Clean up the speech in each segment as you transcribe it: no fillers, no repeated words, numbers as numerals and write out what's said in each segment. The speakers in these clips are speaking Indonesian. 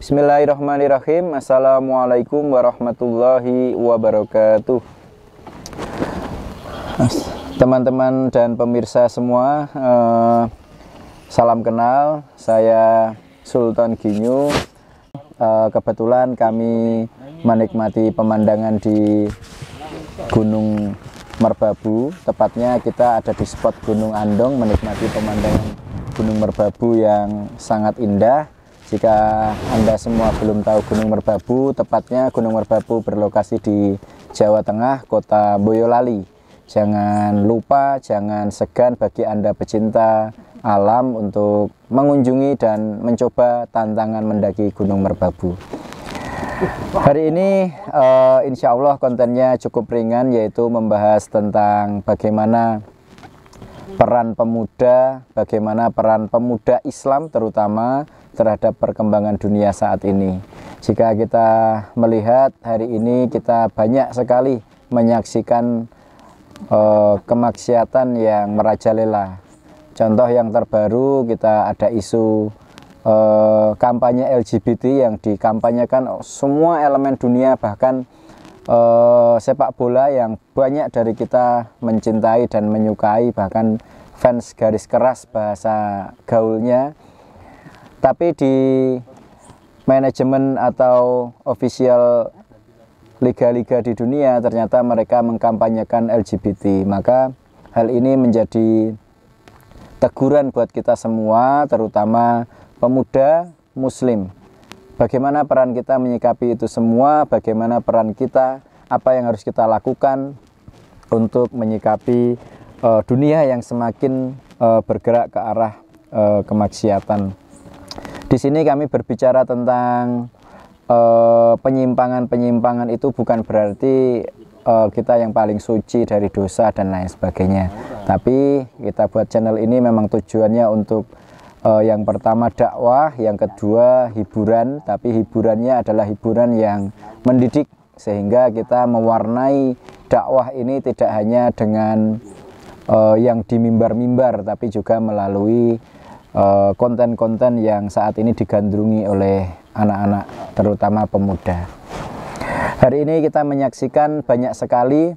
Bismillahirrahmanirrahim. Assalamualaikum warahmatullahi wabarakatuh. Teman-teman dan pemirsa semua, salam kenal. Saya Sultan Ginyu. Kebetulan kami menikmati pemandangan di Gunung Merbabu. Tepatnya kita ada di spot Gunung Andong, menikmati pemandangan Gunung Merbabu yang sangat indah. Jika Anda semua belum tahu Gunung Merbabu, tepatnya Gunung Merbabu berlokasi di Jawa Tengah, kota Boyolali. Jangan lupa, jangan segan bagi Anda pecinta alam untuk mengunjungi dan mencoba tantangan mendaki Gunung Merbabu. Hari ini insya Allah kontennya cukup ringan, yaitu membahas tentang bagaimana peran pemuda Islam terutama terhadap perkembangan dunia saat ini. Jika kita melihat hari ini, kita banyak sekali menyaksikan kemaksiatan yang merajalela. Contoh yang terbaru, kita ada isu kampanye LGBT yang dikampanyekan semua elemen dunia, bahkan sepak bola yang banyak dari kita mencintai dan menyukai, bahkan fans garis keras bahasa gaulnya. Tapi di manajemen atau official liga-liga di dunia ternyata mereka mengkampanyekan LGBT. Maka hal ini menjadi teguran buat kita semua, terutama pemuda muslim. Bagaimana peran kita menyikapi itu semua, bagaimana peran kita, apa yang harus kita lakukan untuk menyikapi dunia yang semakin bergerak ke arah kemaksiatan. Di sini kami berbicara tentang penyimpangan-penyimpangan itu bukan berarti kita yang paling suci dari dosa dan lain sebagainya. Tapi kita buat channel ini memang tujuannya untuk yang pertama dakwah, yang kedua hiburan, tapi hiburannya adalah hiburan yang mendidik, sehingga kita mewarnai dakwah ini tidak hanya dengan yang di mimbar-mimbar, tapi juga melalui konten-konten yang saat ini digandrungi oleh anak-anak, terutama pemuda. Hari ini kita menyaksikan banyak sekali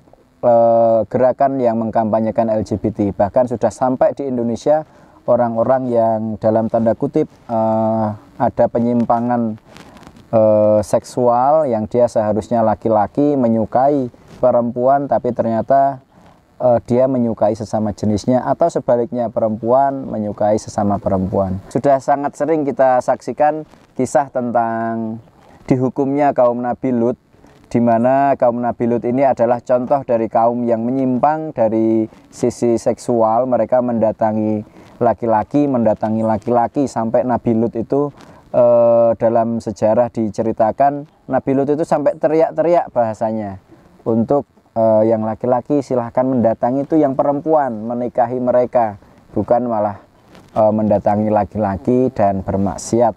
gerakan yang mengkampanyekan LGBT. Bahkan sudah sampai di Indonesia orang-orang yang dalam tanda kutip ada penyimpangan seksual, yang dia seharusnya laki-laki menyukai perempuan, tapi ternyata dia menyukai sesama jenisnya, atau sebaliknya perempuan menyukai sesama perempuan. Sudah sangat sering kita saksikan kisah tentang dihukumnya kaum Nabi Lut, di mana kaum Nabi Lut ini adalah contoh dari kaum yang menyimpang dari sisi seksual. Mereka mendatangi laki-laki sampai Nabi Lut itu dalam sejarah diceritakan Nabi Lut itu sampai teriak-teriak bahasanya untuk yang laki-laki silahkan mendatangi itu yang perempuan, menikahi mereka, bukan malah mendatangi laki-laki dan bermaksiat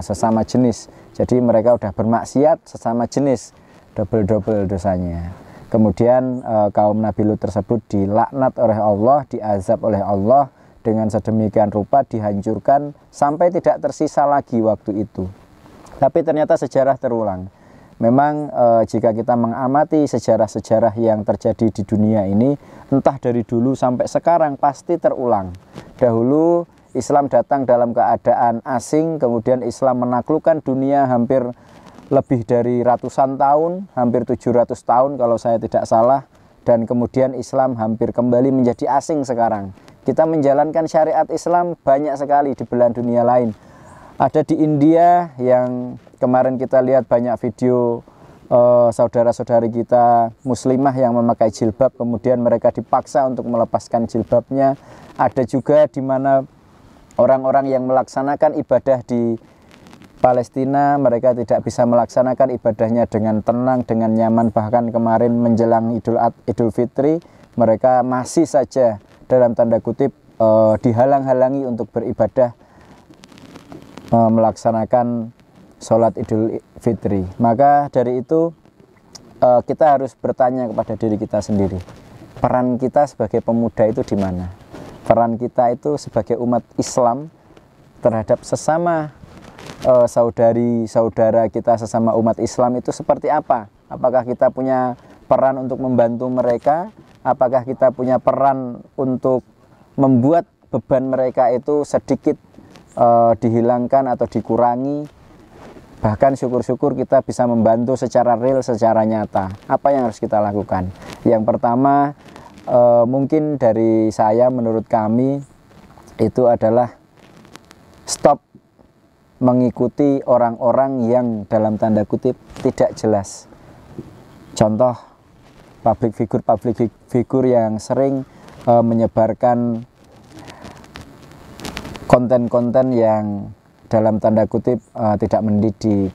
sesama jenis. Jadi mereka udah bermaksiat sesama jenis, double dosanya. Kemudian kaum Nabi Lut tersebut dilaknat oleh Allah, diazab oleh Allah dengan sedemikian rupa, dihancurkan sampai tidak tersisa lagi waktu itu. Tapi ternyata sejarah terulang. Memang jika kita mengamati sejarah-sejarah yang terjadi di dunia ini, entah dari dulu sampai sekarang pasti terulang. Dahulu Islam datang dalam keadaan asing, kemudian Islam menaklukkan dunia hampir lebih dari ratusan tahun, hampir 700 tahun kalau saya tidak salah, dan kemudian Islam hampir kembali menjadi asing sekarang. Kita menjalankan syariat Islam banyak sekali di belahan dunia lain. Ada di India yang kemarin kita lihat banyak video saudara-saudari kita muslimah yang memakai jilbab, kemudian mereka dipaksa untuk melepaskan jilbabnya. Ada juga di mana orang-orang yang melaksanakan ibadah di Palestina, mereka tidak bisa melaksanakan ibadahnya dengan tenang, dengan nyaman. Bahkan kemarin menjelang Idul Fitri, mereka masih saja dalam tanda kutip dihalang-halangi untuk beribadah, melaksanakan sholat Idul Fitri. Maka dari itu kita harus bertanya kepada diri kita sendiri, peran kita sebagai pemuda itu di mana? Peran kita itu sebagai umat Islam terhadap sesama saudari-saudara kita sesama umat Islam itu seperti apa? Apakah kita punya peran untuk membantu mereka? Apakah kita punya peran untuk membuat beban mereka itu sedikit dihilangkan atau dikurangi? Bahkan syukur-syukur kita bisa membantu secara real, secara nyata. Apa yang harus kita lakukan? Yang pertama, mungkin dari saya, menurut kami itu adalah stop mengikuti orang-orang yang dalam tanda kutip tidak jelas. Contoh, public figure yang sering menyebarkan konten-konten yang dalam tanda kutip tidak mendidik,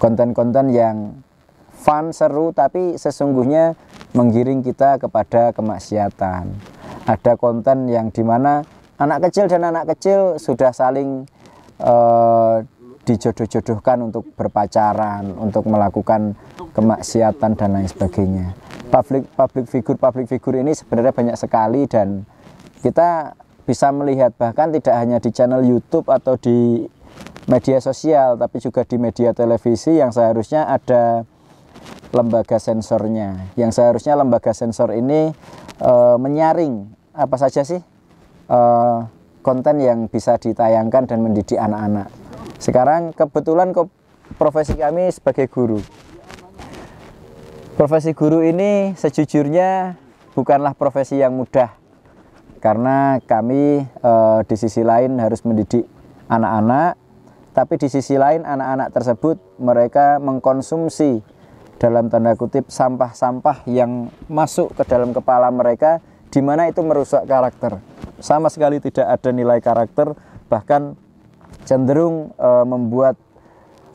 konten-konten yang fun, seru, tapi sesungguhnya menggiring kita kepada kemaksiatan. Ada konten yang dimana anak kecil dan anak kecil sudah saling dijodoh-jodohkan untuk berpacaran, untuk melakukan kemaksiatan dan lain sebagainya. Public figure ini sebenarnya banyak sekali, dan kita bisa melihat bahkan tidak hanya di channel YouTube atau di media sosial, tapi juga di media televisi yang seharusnya ada lembaga sensornya. Yang seharusnya lembaga sensor ini menyaring apa saja sih konten yang bisa ditayangkan dan mendidik anak-anak. Sekarang kebetulan profesi kami sebagai guru. Profesi guru ini sejujurnya bukanlah profesi yang mudah, karena kami di sisi lain harus mendidik anak-anak, tapi di sisi lain anak-anak tersebut mereka mengkonsumsi dalam tanda kutip sampah-sampah yang masuk ke dalam kepala mereka, di mana itu merusak karakter. Sama sekali tidak ada nilai karakter, bahkan cenderung membuat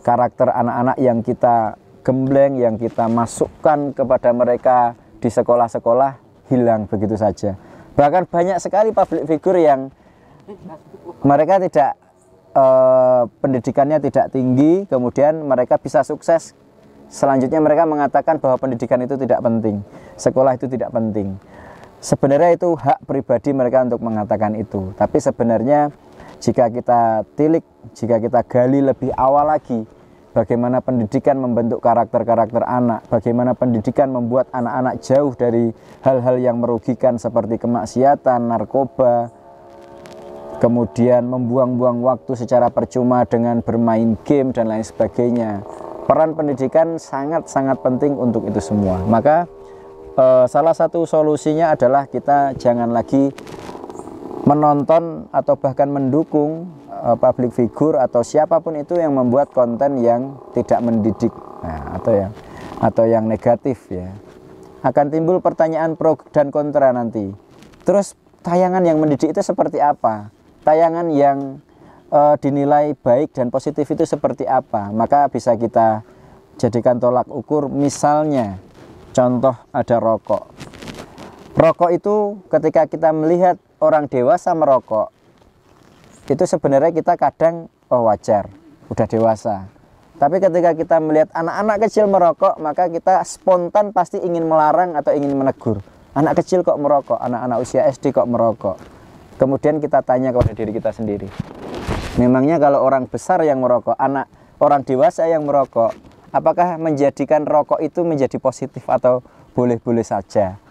karakter anak-anak yang kita gembleng, yang kita masukkan kepada mereka di sekolah-sekolah hilang begitu saja. Bahkan banyak sekali public figure yang mereka tidak pendidikannya tidak tinggi, kemudian mereka bisa sukses. Selanjutnya mereka mengatakan bahwa pendidikan itu tidak penting, sekolah itu tidak penting. Sebenarnya itu hak pribadi mereka untuk mengatakan itu. Tapi sebenarnya jika kita tilik, jika kita gali lebih awal lagi, bagaimana pendidikan membentuk karakter-karakter anak, bagaimana pendidikan membuat anak-anak jauh dari hal-hal yang merugikan seperti kemaksiatan, narkoba, kemudian membuang-buang waktu secara percuma dengan bermain game dan lain sebagainya. Peran pendidikan sangat-sangat penting untuk itu semua. Maka salah satu solusinya adalah kita jangan lagi menonton atau bahkan mendukung public figure atau siapapun itu yang membuat konten yang tidak mendidik, atau yang negatif ya. Akan timbul pertanyaan pro dan kontra nanti. Terus tayangan yang mendidik itu seperti apa? Tayangan yang dinilai baik dan positif itu seperti apa? Maka bisa kita jadikan tolak ukur. Misalnya contoh, ada rokok. Rokok itu ketika kita melihat orang dewasa merokok, itu sebenarnya kita kadang wajar, udah dewasa. Tapi ketika kita melihat anak-anak kecil merokok, maka kita spontan pasti ingin melarang atau ingin menegur. Anak kecil kok merokok, anak-anak usia SD kok merokok. Kemudian kita tanya kepada diri kita sendiri, memangnya kalau orang besar yang merokok, orang dewasa yang merokok, apakah menjadikan rokok itu menjadi positif atau boleh-boleh saja?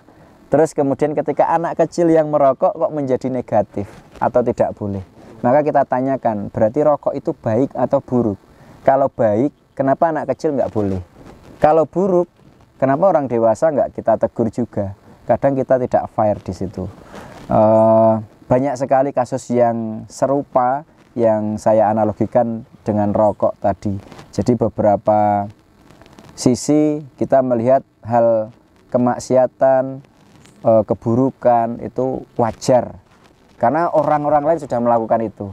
Terus kemudian ketika anak kecil yang merokok kok menjadi negatif atau tidak boleh? Maka kita tanyakan, berarti rokok itu baik atau buruk? Kalau baik, kenapa anak kecil nggak boleh? Kalau buruk, kenapa orang dewasa nggak kita tegur juga? Kadang kita tidak fair di situ. Banyak sekali kasus yang serupa yang saya analogikan dengan rokok tadi. Jadi beberapa sisi kita melihat hal kemaksiatan, keburukan itu wajar karena orang-orang lain sudah melakukan itu.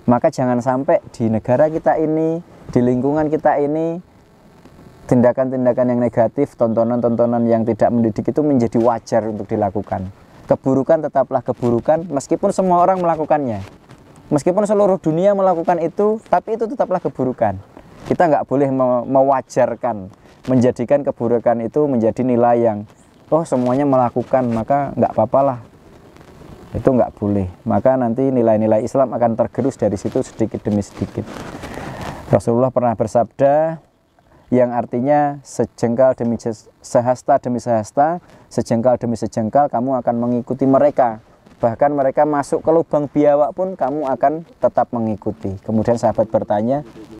Maka jangan sampai di negara kita ini, di lingkungan kita ini, tindakan-tindakan yang negatif, tontonan-tontonan yang tidak mendidik itu menjadi wajar untuk dilakukan. Keburukan tetaplah keburukan meskipun semua orang melakukannya. Meskipun seluruh dunia melakukan itu, tapi itu tetaplah keburukan. Kita nggak boleh mewajarkan, menjadikan keburukan itu menjadi nilai yang semuanya melakukan, maka nggak apa-apalah. Itu nggak boleh. Maka nanti nilai-nilai Islam akan tergerus dari situ sedikit demi sedikit. Rasulullah pernah bersabda yang artinya sejengkal demi sehasta demi sehasta, sejengkal demi sejengkal kamu akan mengikuti mereka. Bahkan mereka masuk ke lubang biawak pun kamu akan tetap mengikuti. Kemudian sahabat bertanya,